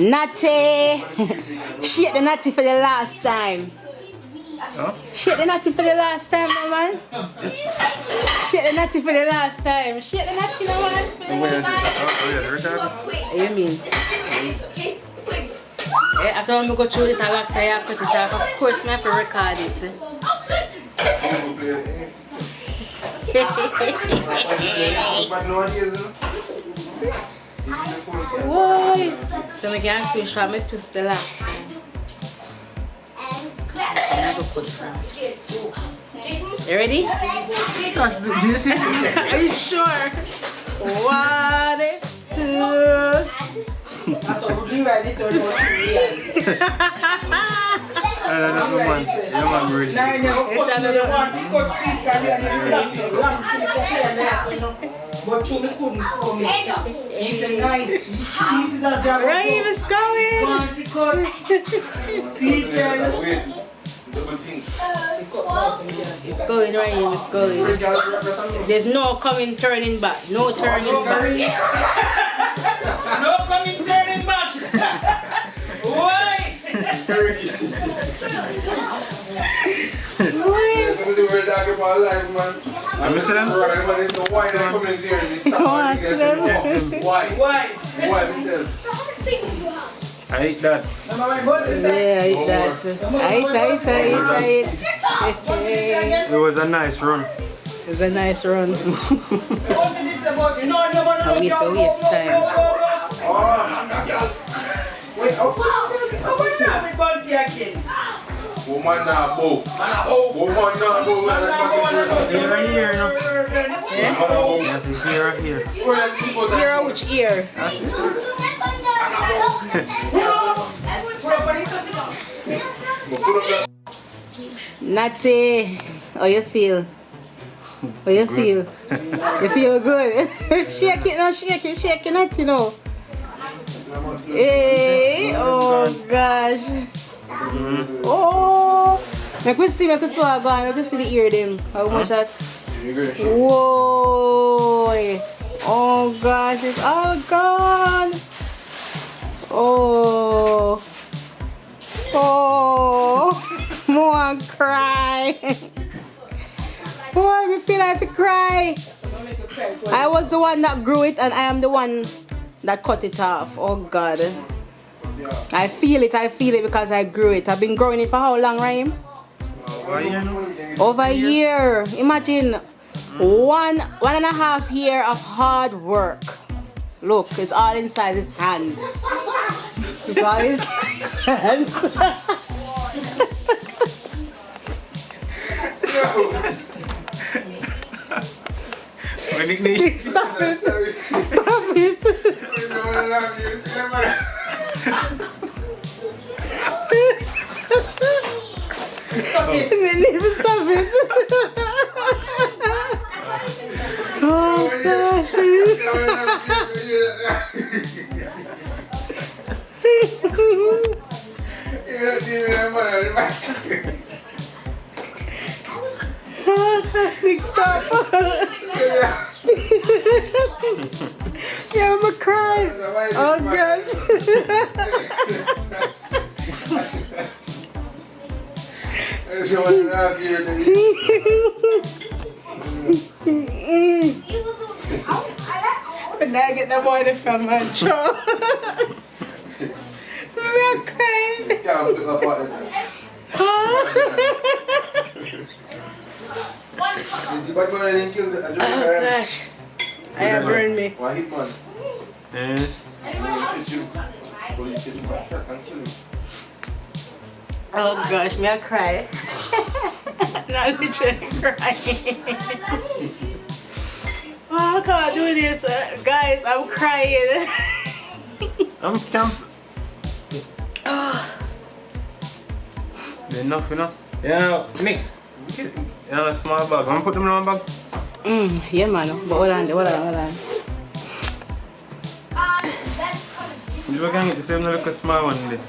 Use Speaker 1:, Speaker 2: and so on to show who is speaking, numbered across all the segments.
Speaker 1: Natty! Shake the natty for the last time.
Speaker 2: Huh?
Speaker 1: Shake the natty for the last time, no man. Shake the natty for the last time. Shake the natty, no man.
Speaker 2: Where is it? Oh, yeah, the record?
Speaker 1: What do you mean? Yeah, after I go through this and locks, I have to cut it off. Of course, I have to record it. Why? So I can switch from it to the last time. You ready? Are you sure? 1, 2.
Speaker 3: So we'll be right this or no.
Speaker 2: No, man. No, man, ready.
Speaker 3: But you couldn't come in. He's a nice.
Speaker 1: Raheem is going. It's going, Raheem, it's going. There's no coming, turning back. No turning back.
Speaker 3: No coming, turning back. Why?
Speaker 2: I'm missing them?
Speaker 3: Why?
Speaker 2: I eat that.
Speaker 1: Yeah, I eat that. I eat.
Speaker 2: It was a nice run.
Speaker 1: It was a nice run.
Speaker 3: A
Speaker 1: waste time.
Speaker 3: Wait, how much have we gone to again?
Speaker 4: Woman now, bo. Woman now, bo.
Speaker 2: Here, no?
Speaker 1: Yeah?
Speaker 2: Yes, here.
Speaker 1: Ear, which ear? Natty, how you feel? How you feel? You feel good? Shake it now, shake it, Natty now. Hey, oh gosh. Oh, make me see swag on, make me see the ear them. How much that? Whoa. Oh gosh, it's all gone. Oh. Oh. More cry. Boy, me feel like to cry. I was the one that grew it and I am the one that cut it off. Oh God. I feel it because I grew it. I've been growing it for how long, Raheem? Over a year. Imagine 1.5 years of hard work. Look, it's all inside his hands. It's all his hands. Stop it. Stop it. Stop it. Oh gosh. Oh gosh, Nick, stop. Yeah, I'm gonna cry. Oh gosh. But now I get that boy from my jaw. I'm crying. Oh gosh. I have burned me. Oh gosh, may I cry? Not literally crying. Oh, I can't do this, guys. I'm crying.
Speaker 2: I'm camp. Enough. Yeah, Nick. You know a small bag. I'm gonna put them in my bag.
Speaker 1: Yeah, man. But hold on.
Speaker 2: You can get the same little small one there.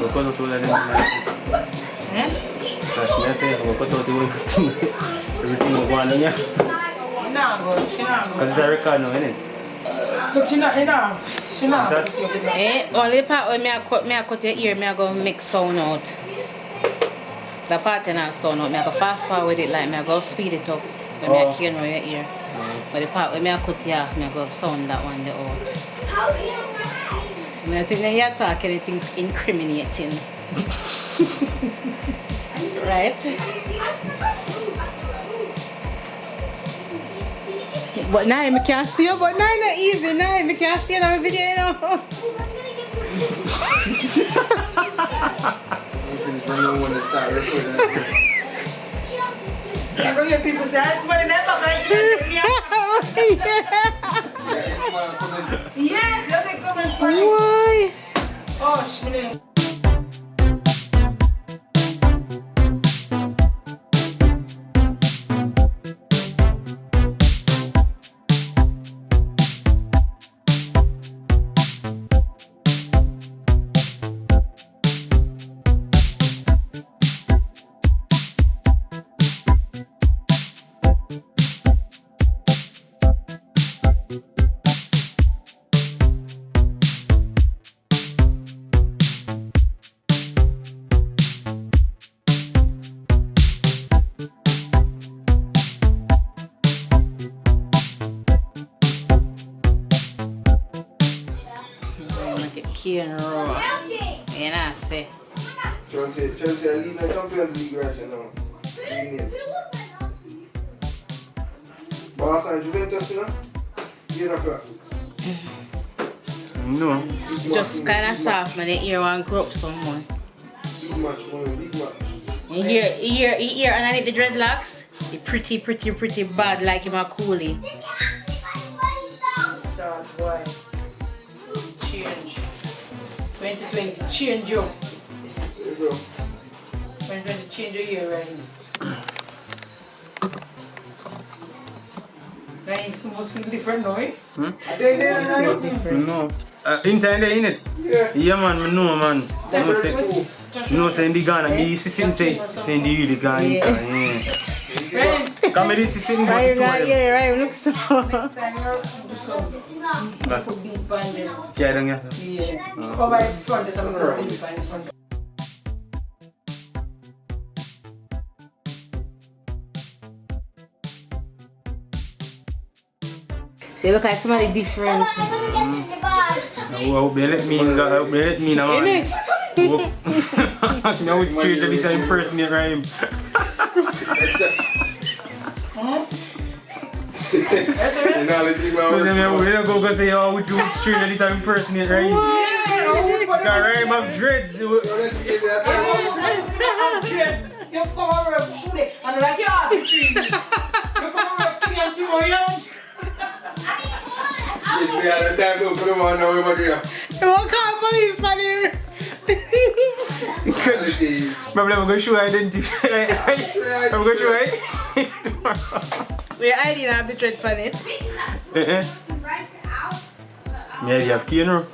Speaker 2: We'll cut out all of them.
Speaker 3: Eh?
Speaker 2: That's me, I say, we'll cut out everything. Everything will go on here.
Speaker 3: She not good. She not good.
Speaker 2: Because it's a record now, isn't it?
Speaker 3: Look, she not. She not.
Speaker 2: That-
Speaker 1: Only the part where me I cut your ear, me I go make sound out. The part in that sound out, me I go fast forward it like me I go speed it up. When me I hear your ear. But the part where me I cut you off, me I go sound that one there out. And I think that you're talking anything incriminating. Right? But now I can't see you, but now it's not easy. Now I can't see you on the video, you know.
Speaker 3: I go hear people say, I swear never like yes, let me come and find you.
Speaker 1: Why?
Speaker 3: Oh, shit.
Speaker 1: CORNROW. You know, I say.
Speaker 4: Chelsea, I lead the Champions League right now. Barca and Juventus, you know? 8 o'clock.
Speaker 2: No.
Speaker 1: Just kind of soft, man. The ear want to grow up some more.
Speaker 4: Big match, man. Big match.
Speaker 1: You hear underneath the dreadlocks? The pretty bad like him a coolie.
Speaker 3: Sad boy. Change. 2020, change you.
Speaker 4: There you go.
Speaker 3: 2020, change your year, right? Right, you must feel different now, eh?
Speaker 2: No. Intern there, innit?
Speaker 4: Yeah.
Speaker 2: Yeah, man, I know, man. I know, say,
Speaker 3: Joshua.
Speaker 2: you know, saying the Ghana, me used to see him saying the really Ghana. Yeah.
Speaker 3: Right?
Speaker 2: Come here, sitting about
Speaker 1: Right,
Speaker 2: the two of them.
Speaker 1: yeah, right, look so.
Speaker 3: Next time you do some. Put bead pan there.
Speaker 2: Yeah, don't you?
Speaker 3: Yeah. Cover it front, there's some more bead pan in front.
Speaker 1: So you look like somebody different.
Speaker 2: I hope they let me in, I hope they let me in, man.
Speaker 1: Innit?
Speaker 2: Now it's straight to this impersonate rhyme.
Speaker 4: You know, let's see
Speaker 2: So
Speaker 4: what
Speaker 2: then we're gonna go say, oh, we do straight to this impersonate rhyme. Got rhyme of dreads.
Speaker 3: You come over today and like you have to treat me. You come over 3 and 2 more young.
Speaker 1: You won't call police for you.
Speaker 2: Probably I'm gonna show identity. I'm gonna show identity tomorrow.
Speaker 1: So your ID don't have the thread on it.
Speaker 2: Yeah, you have CORNROW.